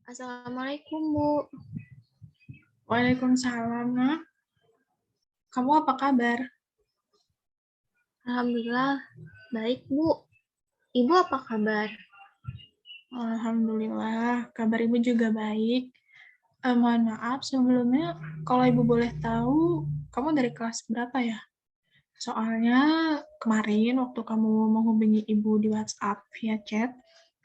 Assalamualaikum, Bu. Waalaikumsalam, Nak. Kamu apa kabar? Alhamdulillah, baik, Bu. Ibu apa kabar? Alhamdulillah, kabar Ibu juga baik. Mohon maaf sebelumnya, kalau Ibu boleh tahu, kamu dari kelas berapa ya? Soalnya kemarin waktu kamu menghubungi Ibu di WhatsApp via chat,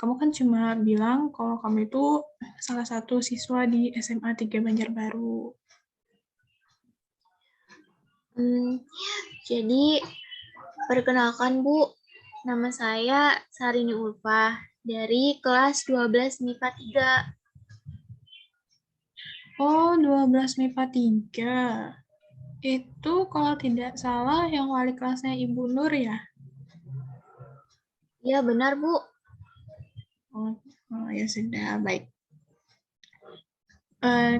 kamu kan cuma bilang kalau kamu itu salah satu siswa di SMA 3 Banjarbaru. Jadi, perkenalkan, Bu. Nama saya Sarini Ulfah dari kelas 12 MIPA 3. Oh, 12 MIPA 3. Itu kalau tidak salah yang wali kelasnya Ibu Nur ya? Iya, benar, Bu. Oh, ya sudah, baik.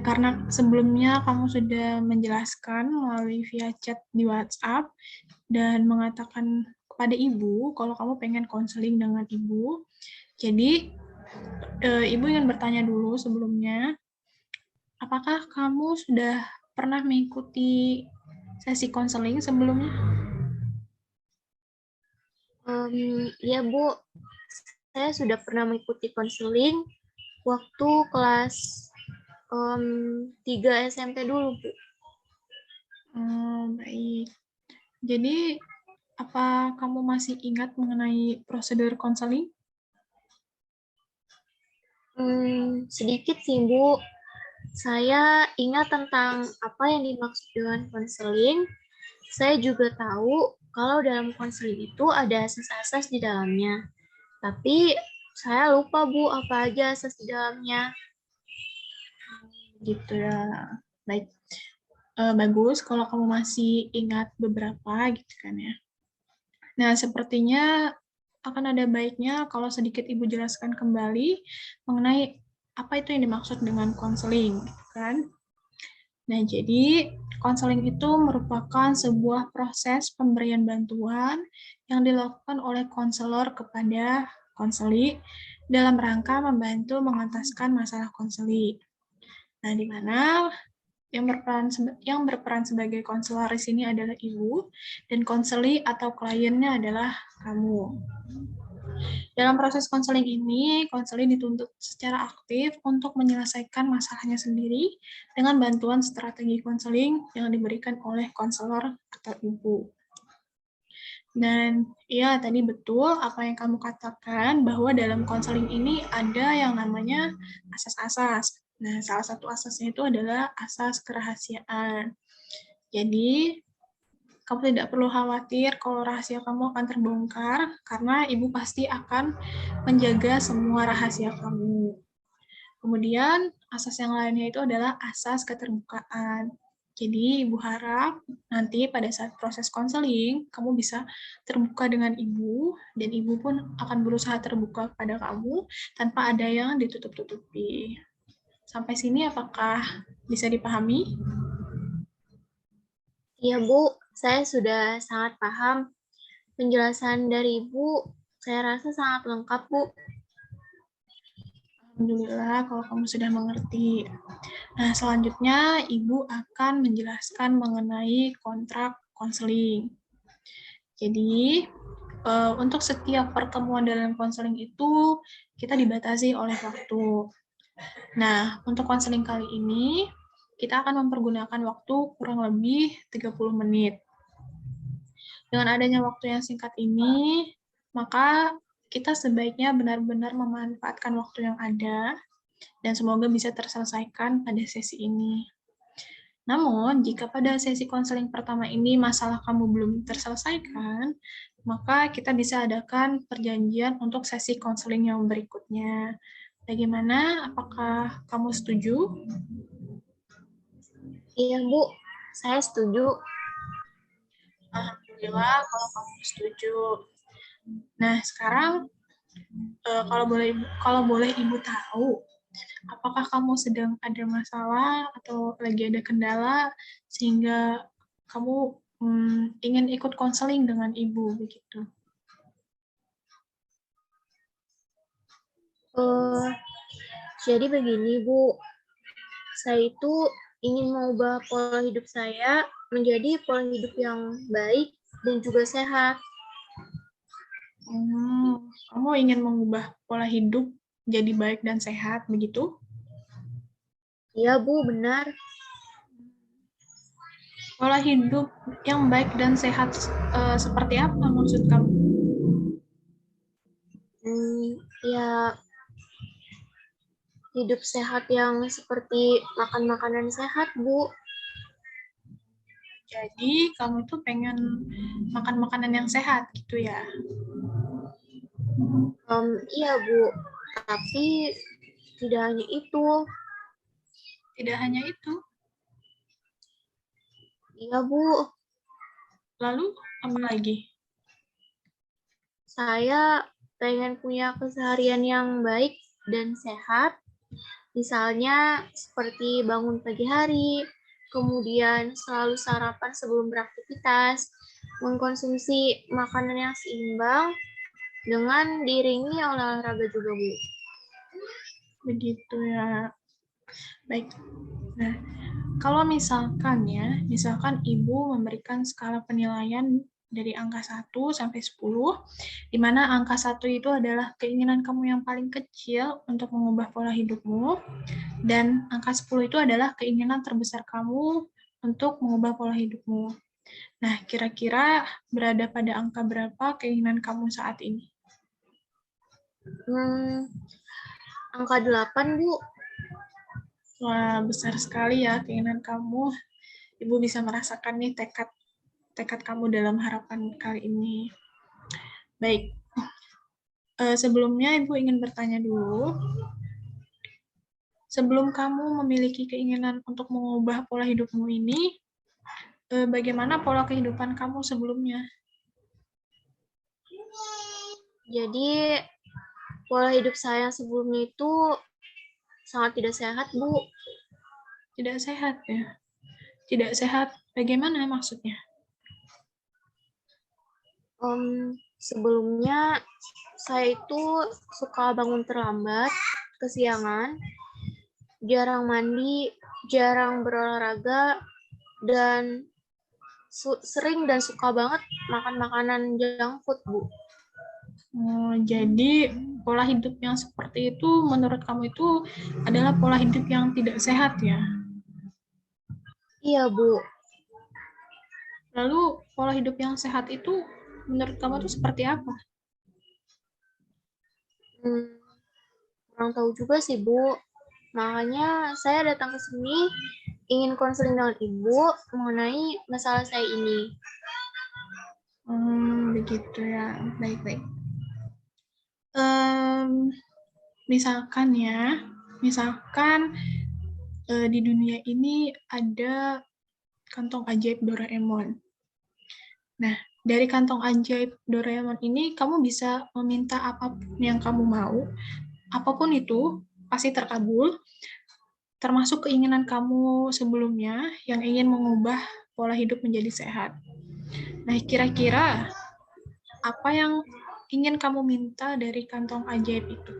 Karena sebelumnya kamu sudah menjelaskan melalui via chat di WhatsApp dan mengatakan kepada Ibu kalau kamu pengen konseling dengan Ibu. Jadi, Ibu ingin bertanya dulu sebelumnya, apakah kamu sudah pernah mengikuti sesi konseling sebelumnya? Ya, Bu. Saya sudah pernah mengikuti konseling waktu kelas 3 SMP dulu, Bu. Baik. Jadi, apa kamu masih ingat mengenai prosedur konseling? Sedikit sih, Bu. Saya ingat tentang apa yang dimaksud dengan konseling. Saya juga tahu kalau dalam konseling itu ada asas-asas di dalamnya. Tapi saya lupa, Bu, apa aja asas di dalamnya. Gitu ya. Baik. Bagus kalau kamu masih ingat beberapa gitu kan ya. Nah, sepertinya akan ada baiknya kalau sedikit Ibu jelaskan kembali mengenai apa itu yang dimaksud dengan konseling, gitu kan? Nah, jadi konseling itu merupakan sebuah proses pemberian bantuan yang dilakukan oleh konselor kepada konseli dalam rangka membantu mengentaskan masalah konseli. Nah, di mana yang berperan sebagai konselor di sini adalah Ibu, dan konseli atau kliennya adalah kamu. Dalam proses konseling ini, konseli dituntut secara aktif untuk menyelesaikan masalahnya sendiri dengan bantuan strategi konseling yang diberikan oleh konselor atau Ibu. Dan ya, tadi betul apa yang kamu katakan, bahwa dalam konseling ini ada yang namanya asas-asas. Nah, salah satu asasnya itu adalah asas kerahasiaan. Jadi, kamu tidak perlu khawatir kalau rahasia kamu akan terbongkar, karena Ibu pasti akan menjaga semua rahasia kamu. Kemudian, asas yang lainnya itu adalah asas keterbukaan. Jadi, Ibu harap nanti pada saat proses konseling, kamu bisa terbuka dengan Ibu, dan Ibu pun akan berusaha terbuka kepada kamu tanpa ada yang ditutup-tutupi. Sampai sini apakah bisa dipahami? Iya, Bu, saya sudah sangat paham. Penjelasan dari Ibu, saya rasa sangat lengkap, Bu. Alhamdulillah kalau kamu sudah mengerti. Nah, selanjutnya Ibu akan menjelaskan mengenai kontrak konseling. Jadi, untuk setiap pertemuan dalam konseling itu, kita dibatasi oleh waktu. Nah, untuk konseling kali ini, kita akan mempergunakan waktu kurang lebih 30 menit. Dengan adanya waktu yang singkat ini, maka kita sebaiknya benar-benar memanfaatkan waktu yang ada, dan semoga bisa terselesaikan pada sesi ini. Namun, jika pada sesi konseling pertama ini masalah kamu belum terselesaikan, maka kita bisa adakan perjanjian untuk sesi konseling yang berikutnya. Bagaimana? Apakah kamu setuju? Iya, Bu, saya setuju. Alhamdulillah kalau kamu setuju. Nah, sekarang kalau boleh Ibu tahu, apakah kamu sedang ada masalah atau lagi ada kendala sehingga kamu ingin ikut konseling dengan Ibu begitu? Uh, Jadi begini, Bu. Saya itu ingin mengubah pola hidup saya menjadi pola hidup yang baik dan juga sehat. Kamu ingin mengubah pola hidup jadi baik dan sehat, begitu? Iya, Bu, benar. Pola hidup yang baik dan sehat seperti apa maksud kamu? Ya, hidup sehat yang seperti makan makanan sehat, Bu. Jadi kamu tuh pengen makan makanan yang sehat gitu ya? Iya, Bu. Tapi tidak hanya itu. Tidak hanya itu. Iya, Bu. Lalu apa lagi? Saya pengen punya keseharian yang baik dan sehat. Misalnya seperti bangun pagi hari, kemudian selalu sarapan sebelum beraktivitas, mengkonsumsi makanan yang seimbang, dengan diiringi olahraga juga, Bu. Begitu ya. Baik. Nah, kalau misalkan Ibu memberikan skala penilaian dari angka 1 sampai 10, di mana angka 1 itu adalah keinginan kamu yang paling kecil untuk mengubah pola hidupmu, dan angka 10 itu adalah keinginan terbesar kamu untuk mengubah pola hidupmu. Nah, kira-kira berada pada angka berapa keinginan kamu saat ini? Angka 8, Bu. Wah, besar sekali ya keinginan kamu. Ibu bisa merasakan nih tekad kamu dalam harapan kali ini. Baik, sebelumnya Ibu ingin bertanya dulu. Sebelum kamu memiliki keinginan untuk mengubah pola hidupmu ini, bagaimana pola kehidupan kamu sebelumnya? Jadi, pola hidup saya sebelumnya itu sangat tidak sehat, Bu. Tidak sehat ya? Tidak sehat, bagaimana maksudnya? Sebelumnya, saya itu suka bangun terlambat, kesiangan, jarang mandi, jarang berolahraga, dan sering dan suka banget makan makanan junk food, Bu. Jadi pola hidup yang seperti itu menurut kamu itu adalah pola hidup yang tidak sehat ya? Iya, Bu. Lalu pola hidup yang sehat itu menurut kamu itu seperti apa? Kurang tahu juga sih, Bu. Makanya saya datang ke sini ingin konseling dengan Ibu mengenai masalah saya ini. Begitu ya. Baik-baik. Misalkan di dunia ini ada kantong ajaib Doraemon. Nah, dari kantong ajaib Doraemon ini kamu bisa meminta apapun yang kamu mau, apapun itu pasti terkabul, termasuk keinginan kamu sebelumnya yang ingin mengubah pola hidup menjadi sehat. Nah, kira-kira apa yang ingin kamu minta dari kantong ajaib itu?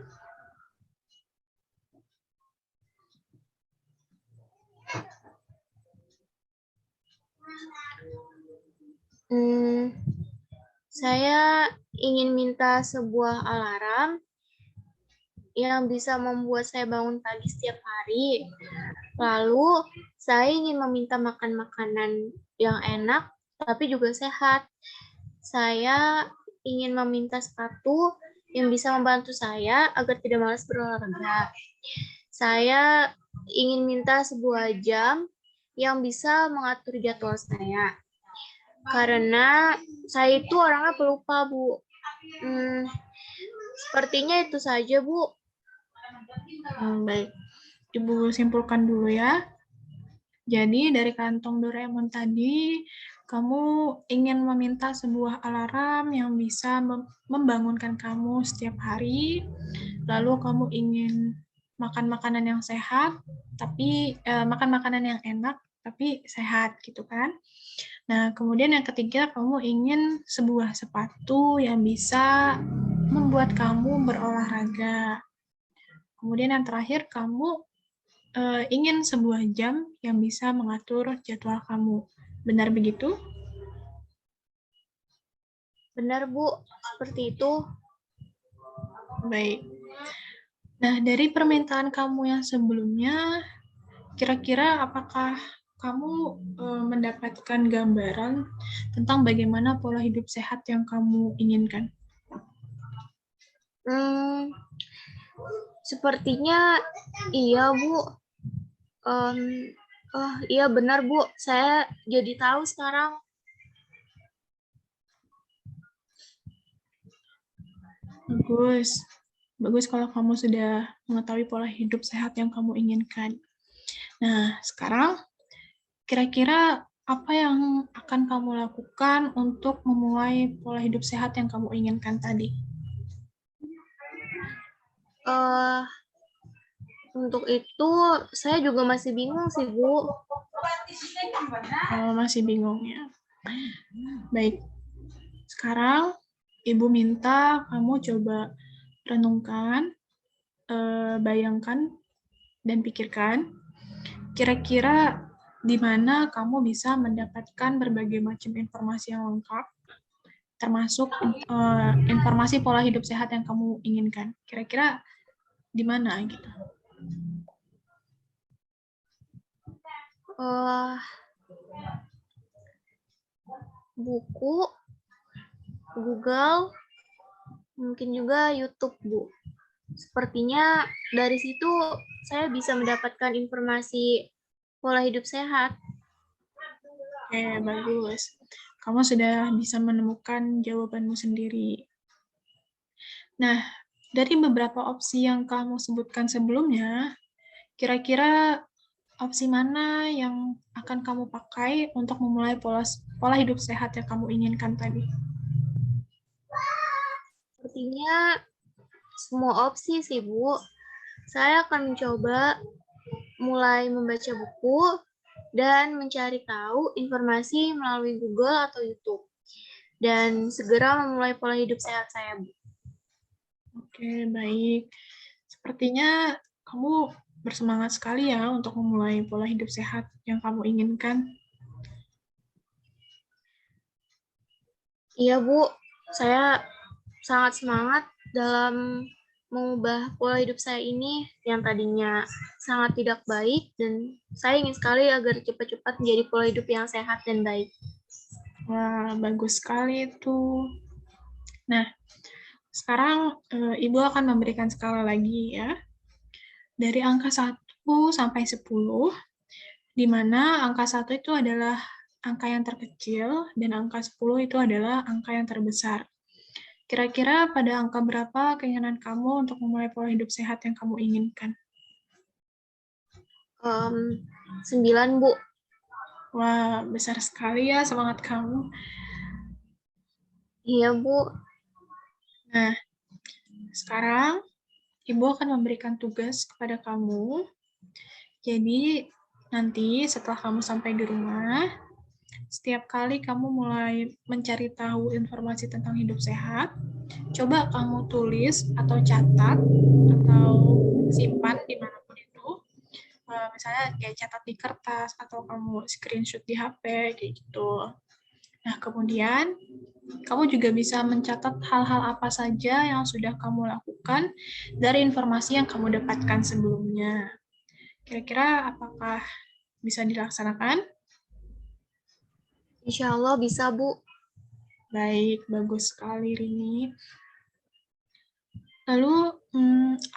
Saya ingin minta sebuah alarm yang bisa membuat saya bangun pagi setiap hari. Lalu, saya ingin meminta makan makanan yang enak, tapi juga sehat. Saya ingin meminta sepatu yang bisa membantu saya agar tidak malas berolahraga. Saya ingin minta sebuah jam yang bisa mengatur jadwal saya. Karena saya itu orangnya pelupa, Bu. Sepertinya itu saja, Bu. Baik, Ibu simpulkan dulu ya. Jadi dari kantong Doraemon tadi, kamu ingin meminta sebuah alarm yang bisa membangunkan kamu setiap hari, lalu kamu ingin makan makanan yang sehat, tapi makan makanan yang enak, tapi sehat gitu kan. Nah, kemudian yang ketiga, kamu ingin sebuah sepatu yang bisa membuat kamu berolahraga. Kemudian yang terakhir, kamu ingin sebuah jam yang bisa mengatur jadwal kamu. Benar begitu? Benar, Bu. Seperti itu. Baik. Nah, dari permintaan kamu yang sebelumnya, kira-kira apakah kamu mendapatkan gambaran tentang bagaimana pola hidup sehat yang kamu inginkan? Sepertinya iya, Bu. Iya benar, Bu. Saya jadi tahu sekarang. Bagus. Bagus kalau kamu sudah mengetahui pola hidup sehat yang kamu inginkan. Nah, sekarang kira-kira apa yang akan kamu lakukan untuk memulai pola hidup sehat yang kamu inginkan tadi? Untuk itu, saya juga masih bingung sih, Bu. Oh, masih bingung ya. Baik. Sekarang Ibu minta kamu coba renungkan, bayangkan, dan pikirkan kira-kira di mana kamu bisa mendapatkan berbagai macam informasi yang lengkap, termasuk informasi pola hidup sehat yang kamu inginkan. Kira-kira di mana gitu? Buku, Google, mungkin juga YouTube, Bu. Sepertinya dari situ saya bisa mendapatkan informasi pola hidup sehat. Oke, bagus. Kamu sudah bisa menemukan jawabanmu sendiri. Nah, dari beberapa opsi yang kamu sebutkan sebelumnya, kira-kira opsi mana yang akan kamu pakai untuk memulai pola hidup sehat yang kamu inginkan tadi? Sepertinya semua opsi sih, Bu. Saya akan mencoba mulai membaca buku dan mencari tahu informasi melalui Google atau YouTube. Dan segera memulai pola hidup sehat saya, Bu. Oke, baik. Sepertinya kamu bersemangat sekali ya untuk memulai pola hidup sehat yang kamu inginkan. Iya, Bu. Saya sangat semangat dalam mengubah pola hidup saya ini yang tadinya sangat tidak baik, dan saya ingin sekali agar cepat-cepat menjadi pola hidup yang sehat dan baik. Wah, bagus sekali itu. Nah, sekarang Ibu akan memberikan skala lagi ya. Dari angka 1 sampai 10, di mana angka 1 itu adalah angka yang terkecil dan angka 10 itu adalah angka yang terbesar. Kira-kira pada angka berapa keinginan kamu untuk memulai pola hidup sehat yang kamu inginkan? 9, Bu. Wah, besar sekali ya semangat kamu. Iya, Bu. Nah, sekarang Ibu akan memberikan tugas kepada kamu. Jadi, nanti setelah kamu sampai di rumah, setiap kali kamu mulai mencari tahu informasi tentang hidup sehat, coba kamu tulis atau catat atau simpan dimanapun itu. Misalnya kayak catat di kertas atau kamu screenshot di HP kayak gitu. Nah, kemudian kamu juga bisa mencatat hal-hal apa saja yang sudah kamu lakukan dari informasi yang kamu dapatkan sebelumnya. Kira-kira apakah bisa dilaksanakan? Insya Allah bisa, Bu. Baik, bagus sekali Rini. Lalu,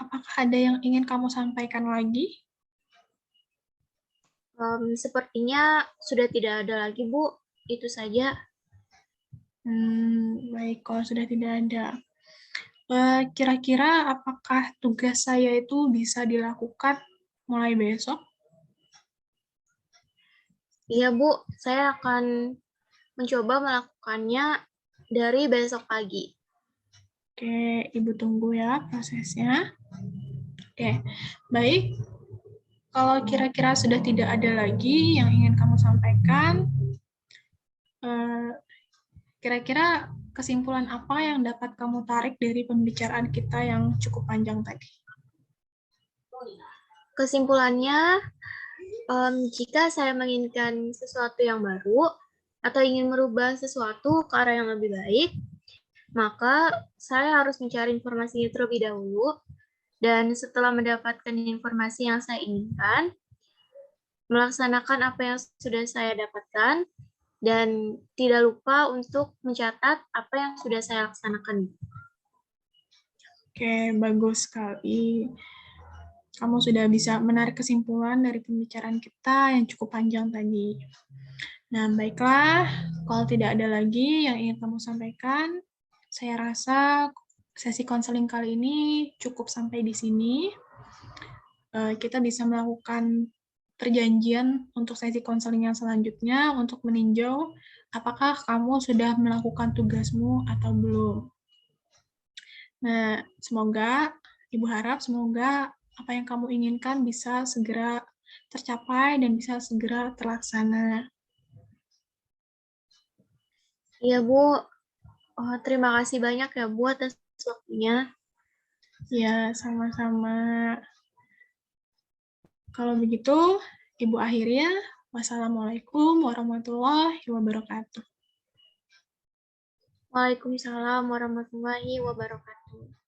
apakah ada yang ingin kamu sampaikan lagi? Sepertinya sudah tidak ada lagi, Bu. Itu saja. Baik, kalau sudah tidak ada. Kira-kira apakah tugas saya itu bisa dilakukan mulai besok? Iya, Bu. Saya akan mencoba melakukannya dari besok pagi. Oke, Ibu tunggu ya prosesnya. Oke, baik. Kalau kira-kira sudah tidak ada lagi yang ingin kamu sampaikan, kira-kira kesimpulan apa yang dapat kamu tarik dari pembicaraan kita yang cukup panjang tadi? Kesimpulannya, jika saya menginginkan sesuatu yang baru atau ingin merubah sesuatu ke arah yang lebih baik, maka saya harus mencari informasinya terlebih dahulu, dan setelah mendapatkan informasi yang saya inginkan, melaksanakan apa yang sudah saya dapatkan, dan tidak lupa untuk mencatat apa yang sudah saya laksanakan. Oke, bagus sekali. Kamu sudah bisa menarik kesimpulan dari pembicaraan kita yang cukup panjang tadi. Nah, baiklah, kalau tidak ada lagi yang ingin kamu sampaikan, saya rasa sesi konseling kali ini cukup sampai di sini. Kita bisa melakukan perjanjian untuk sesi konseling yang selanjutnya untuk meninjau apakah kamu sudah melakukan tugasmu atau belum. Nah, Ibu harap semoga apa yang kamu inginkan bisa segera tercapai dan bisa segera terlaksana. Iya, Bu. Terima kasih banyak ya, Bu, atas waktunya. Ya, sama-sama. Kalau begitu, Ibu akhiri ya. Wassalamualaikum warahmatullahi wabarakatuh. Waalaikumsalam warahmatullahi wabarakatuh.